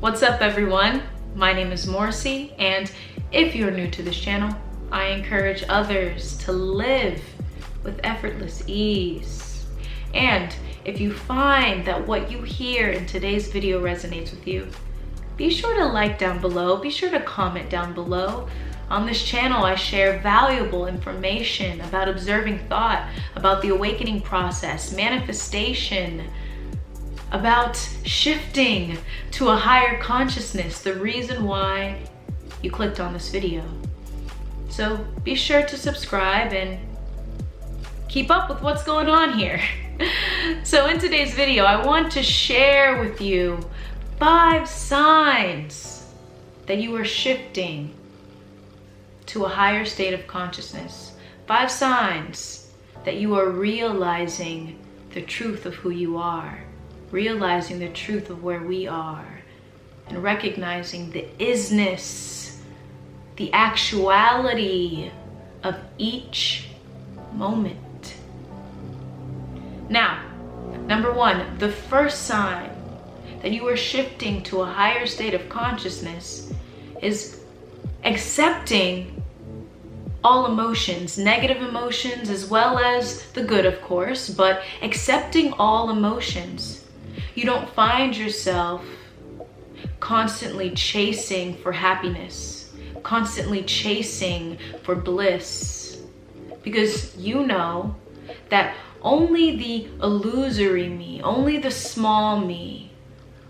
What's up everyone? My name is Morsi, and if you're new to this channel, I encourage others to live with effortless ease. And if you find that what you hear in today's video resonates with you, be sure to like down below, be sure to comment down below. On this channel, I share valuable information about observing thought, about the awakening process, manifestation, about shifting to a higher consciousness, the reason why you clicked on this video. So be sure to subscribe and keep up with what's going on here. So in today's video, I want to share with you 5 signs that you are shifting to a higher state of consciousness. 5 signs that you are realizing the truth of who you are, realizing the truth of where we are, and recognizing the isness, the actuality of each moment. Now, number 1, the first sign that you are shifting to a higher state of consciousness is accepting all emotions, negative emotions as well as the good, of course, but accepting all emotions. You don't find yourself constantly chasing for happiness, constantly chasing for bliss, because you know that only the illusory me, only the small me,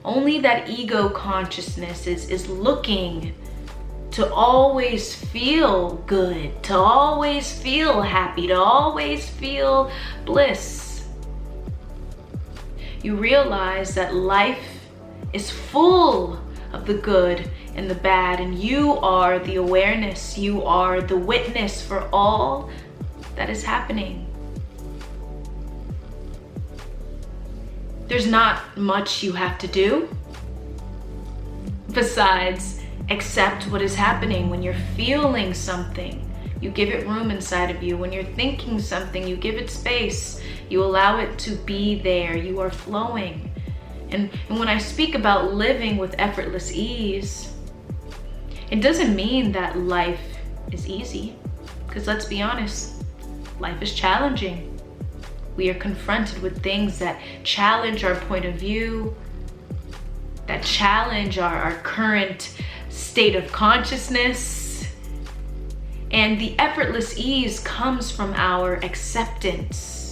only that ego consciousness is looking to always feel good, to always feel happy, to always feel bliss. You realize that life is full of the good and the bad, and you are the awareness, you are the witness for all that is happening. There's not much you have to do besides accept what is happening. When you're feeling something, you give it room inside of you. When you're thinking something, you give it space. You allow it to be there. You are flowing. And when I speak about living with effortless ease, it doesn't mean that life is easy, because let's be honest, life is challenging. We are confronted with things that challenge our point of view, that challenge our current state of consciousness. And the effortless ease comes from our acceptance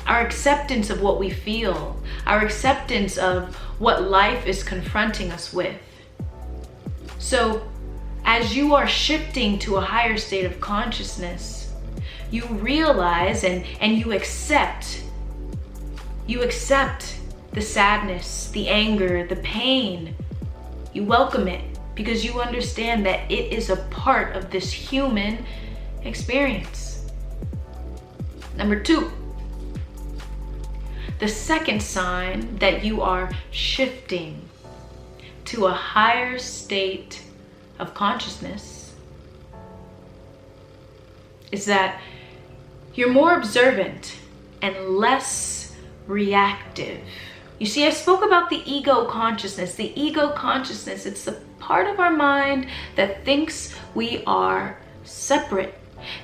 of what we feel, our acceptance of what life is confronting us with. So as you are shifting to a higher state of consciousness, you realize and you accept the sadness, the anger, the pain. You welcome it because you understand that it is a part of this human experience. Number 2, the second sign that you are shifting to a higher state of consciousness is that you're more observant and less reactive. You see, I spoke about the ego consciousness. The ego consciousness, it's the part of our mind that thinks we are separate.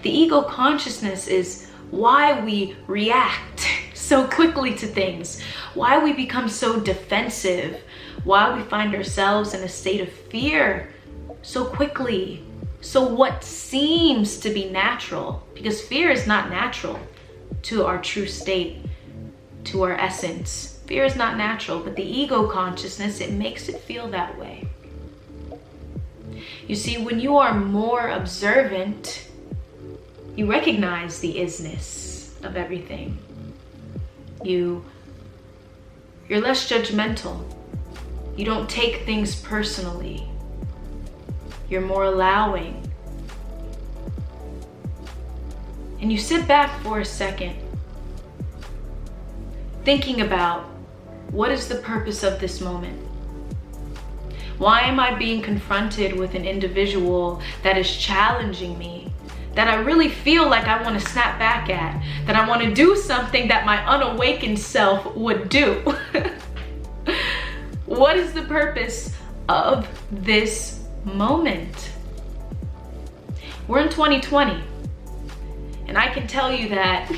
The ego consciousness is why we react so quickly to things, why we become so defensive, why we find ourselves in a state of fear so quickly. So what seems to be natural, because fear is not natural to our true state, to our essence. Fear is not natural, but the ego consciousness, it makes it feel that way. You see, when you are more observant, you recognize the isness of everything. You're less judgmental. You don't take things personally. You're more allowing. And you sit back for a second, thinking about, what is the purpose of this moment? Why am I being confronted with an individual that is challenging me, that I really feel like I want to snap back at, that I want to do something that my unawakened self would do? What is the purpose of this moment. We're in 2020, and I can tell you that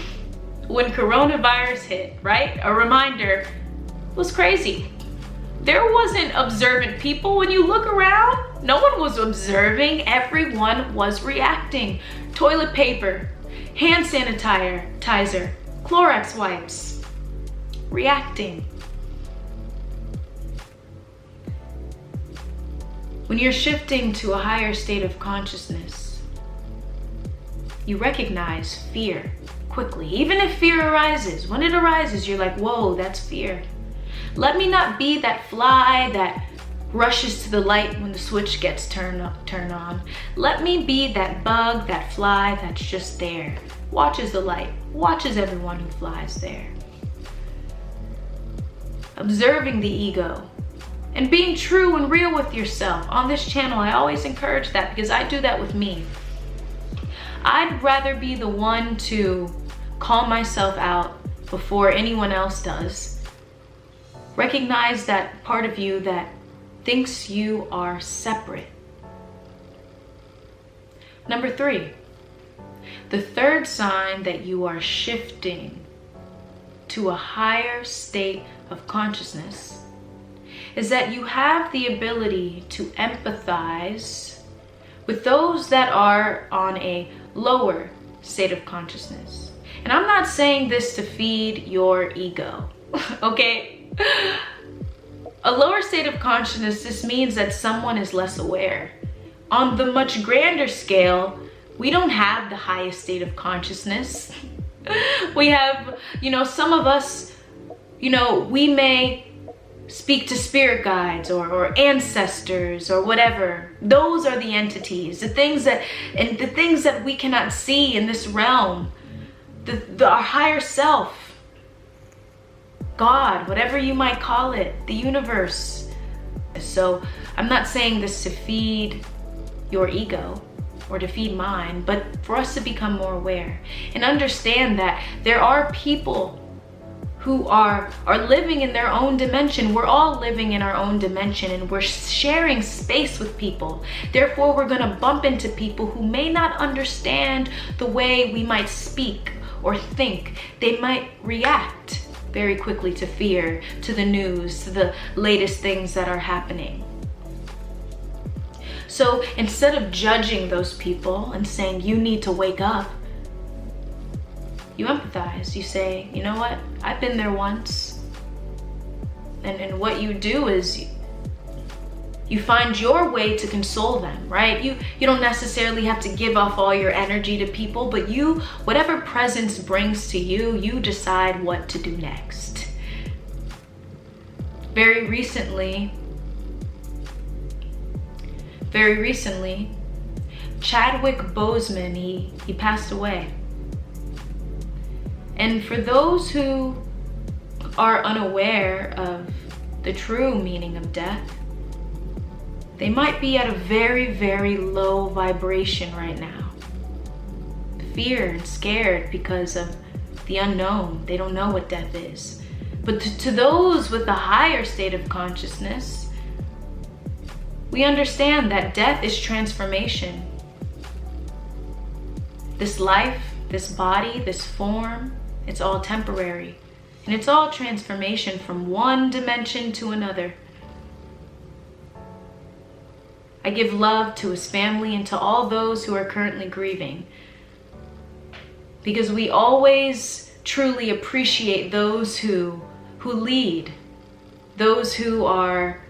when coronavirus hit, right? A reminder was crazy. There wasn't observant people. When you look around, no one was observing. Everyone was reacting. Toilet paper, hand sanitizer, Clorox wipes, reacting. When you're shifting to a higher state of consciousness, you recognize fear quickly. Even if fear arises, when it arises, you're like, whoa, that's fear. Let me not be that fly that rushes to the light when the switch gets turned on. Let me be that bug, that fly that's just there, watches the light, watches everyone who flies there. Observing the ego and being true and real with yourself. On this channel, I always encourage that because I do that with me. I'd rather be the one to call myself out before anyone else does. Recognize that part of you that thinks you are separate. Number 3, the third sign that you are shifting to a higher state of consciousness is that you have the ability to empathize with those that are on a lower state of consciousness. And I'm not saying this to feed your ego, okay? A lower state of consciousness, this means that someone is less aware. On the much grander scale, we don't have the highest state of consciousness. We have, some of us, we may speak to spirit guides or ancestors or whatever. Those are the entities, the things that we cannot see in this realm, our higher self, God, whatever you might call it, the universe. So I'm not saying this to feed your ego or to feed mine, but for us to become more aware and understand that there are people who are living in their own dimension. We're all living in our own dimension and we're sharing space with people. Therefore, we're gonna bump into people who may not understand the way we might speak or think. They might react very quickly to fear, to the news, to the latest things that are happening. So instead of judging those people and saying, you need to wake up, you empathize. You say, you know what? I've been there once. And what you do is you find your way to console them, right? You don't necessarily have to give off all your energy to people, but whatever presence brings to you, you decide what to do next. Very recently, Chadwick Boseman, he passed away. And for those who are unaware of the true meaning of death, they might be at a very, very low vibration right now. Fear and scared because of the unknown. They don't know what death is. But to those with a higher state of consciousness, we understand that death is transformation. This life, this body, this form, it's all temporary. And it's all transformation from one dimension to another. I give love to his family and to all those who are currently grieving, because we always truly appreciate those who lead, those who are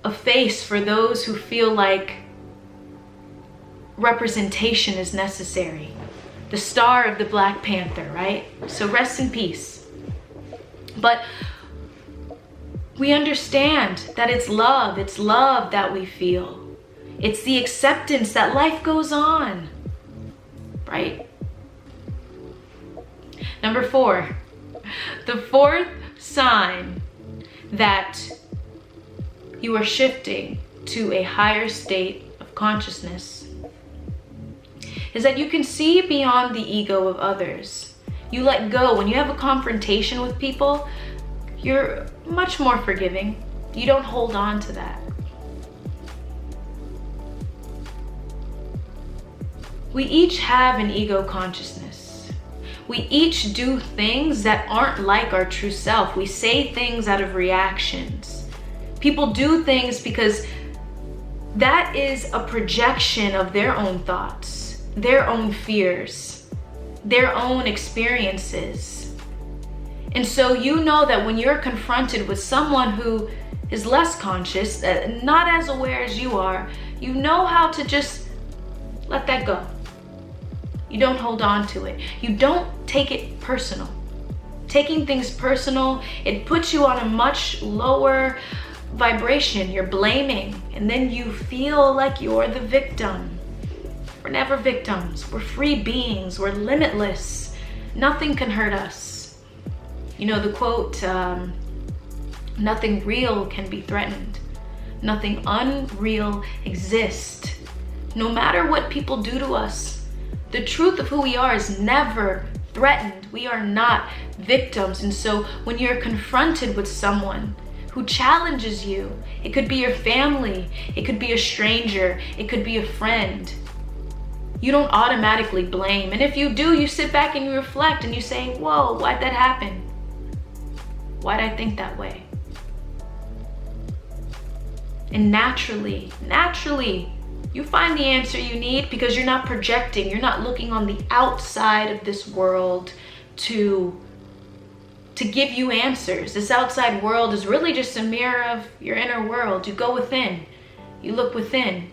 a face for those who feel like representation is necessary. The star of the Black Panther, right? So rest in peace. But we understand that it's love that we feel. It's the acceptance that life goes on, right? Number 4, the fourth sign that you are shifting to a higher state of consciousness is that you can see beyond the ego of others. You let go. When you have a confrontation with people, you're much more forgiving. You don't hold on to that. We each have an ego consciousness. We each do things that aren't like our true self. We say things out of reactions. People do things because that is a projection of their own thoughts, their own fears, their own experiences. And so you know that when you're confronted with someone who is less conscious, not as aware as you are, you know how to just let that go. You don't hold on to it. You don't take it personal. Taking things personal, it puts you on a much lower vibration. You're blaming, and then you feel like you're the victim. We're never victims. We're free beings. We're limitless. Nothing can hurt us. You know the quote, nothing real can be threatened. Nothing unreal exists. No matter what people do to us, the truth of who we are is never threatened. We are not victims. And so when you're confronted with someone who challenges you, it could be your family, it could be a stranger, it could be a friend, you don't automatically blame. And if you do, you sit back and you reflect and you say, whoa, why'd that happen? Why'd I think that way? And naturally, you find the answer you need because you're not projecting. You're not looking on the outside of this world to give you answers. This outside world is really just a mirror of your inner world. You go within. You look within.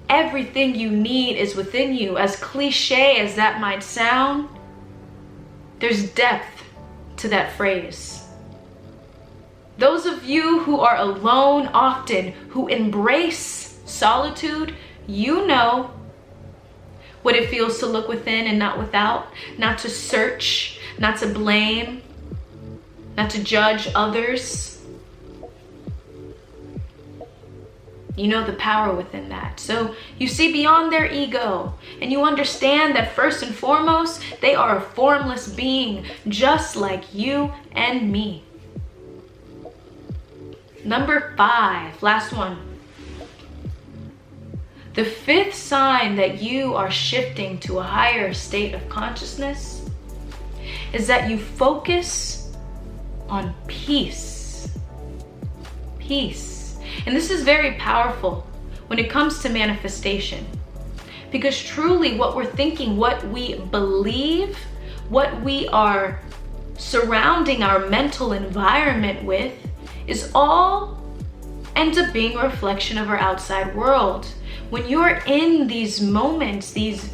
Everything you need is within you. As cliche as that might sound, there's depth to that phrase. Those of you who are alone often, who embrace solitude, you know what it feels to look within and not without, not to search, not to blame, not to judge others. You know the power within that. So you see beyond their ego and you understand that first and foremost, they are a formless being just like you and me. Number 5, last one. The fifth sign that you are shifting to a higher state of consciousness is that you focus on peace. Peace. And this is very powerful when it comes to manifestation. Because truly what we're thinking, what we believe, what we are surrounding our mental environment with is all ends up being a reflection of our outside world. When you're in these moments, these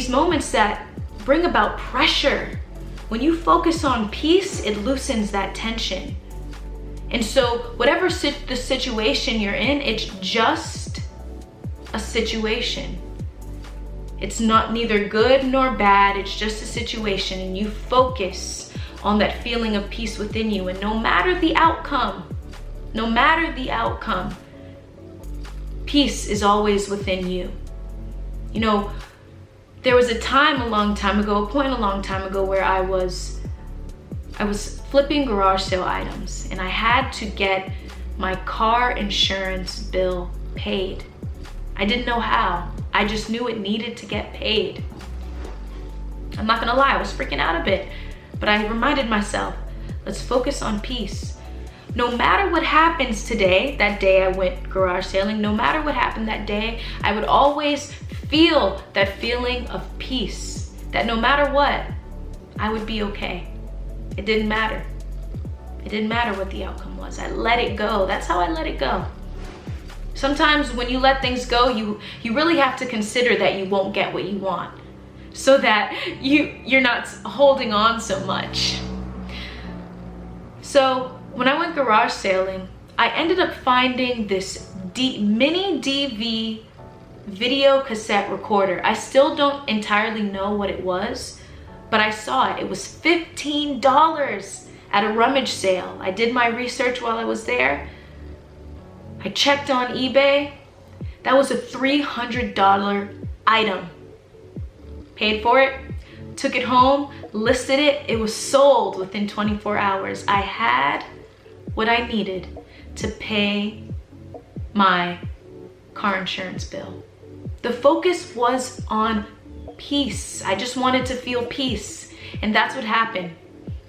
moments that bring about pressure, when you focus on peace, it loosens that tension. And so whatever the situation you're in, it's just a situation. It's not neither good nor bad, it's just a situation, and you focus on that feeling of peace within you. And no matter the outcome, peace is always within you. You know, there was a time a long time ago where I was flipping garage sale items and I had to get my car insurance bill paid. I didn't know how. I just knew it needed to get paid. I'm not gonna lie, I was freaking out a bit, but I reminded myself, let's focus on peace. No matter what happens today, that day I went garage sailing, no matter what happened that day, I would always feel that feeling of peace, that no matter what, I would be okay. It didn't matter. It didn't matter what the outcome was. I let it go. That's how I let it go. Sometimes when you let things go, you really have to consider that you won't get what you want, so that you're not holding on so much. So when I went garage sailing, I ended up finding this mini DV video cassette recorder. I still don't entirely know what it was, but I saw it. It was $15 at a rummage sale. I did my research while I was there. I checked on eBay. That was a $300 item. Paid for it, took it home, listed it. It was sold within 24 hours. I had what I needed to pay my car insurance bill. The focus was on peace. I just wanted to feel peace. And that's what happened.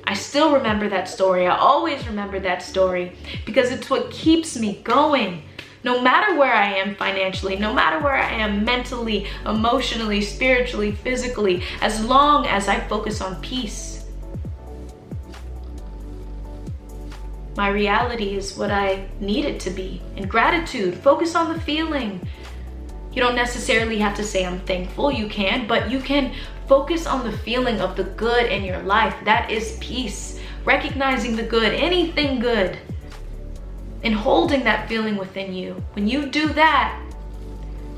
I still remember that story. I always remember that story because it's what keeps me going. No matter where I am financially, no matter where I am mentally, emotionally, spiritually, physically, as long as I focus on peace. My reality is what I need it to be. And gratitude, focus on the feeling. You don't necessarily have to say I'm thankful, you can, but you can focus on the feeling of the good in your life. That is peace. Recognizing the good, anything good, and holding that feeling within you. When you do that,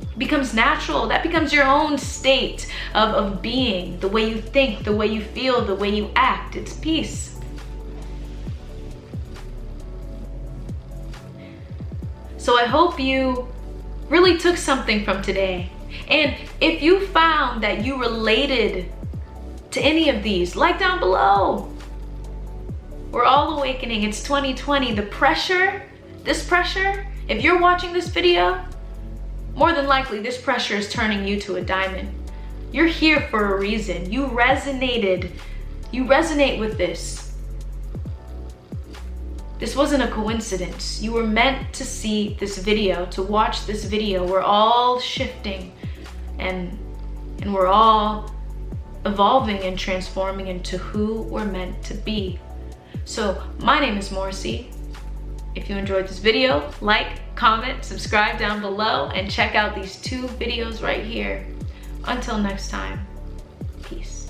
it becomes natural. That becomes your own state of being, the way you think, the way you feel, the way you act. It's peace. So I hope you really took something from today. And if you found that you related to any of these, like down below. We're all awakening. It's 2020. The pressure, this pressure, if you're watching this video, more than likely this pressure is turning you to a diamond. You're here for a reason. You resonated. You resonate with this. This wasn't a coincidence. You were meant to see this video, to watch this video. We're all shifting and we're all evolving and transforming into who we're meant to be. So my name is Morsi. If you enjoyed this video, like, comment, subscribe down below, and check out these 2 videos right here. Until next time, peace.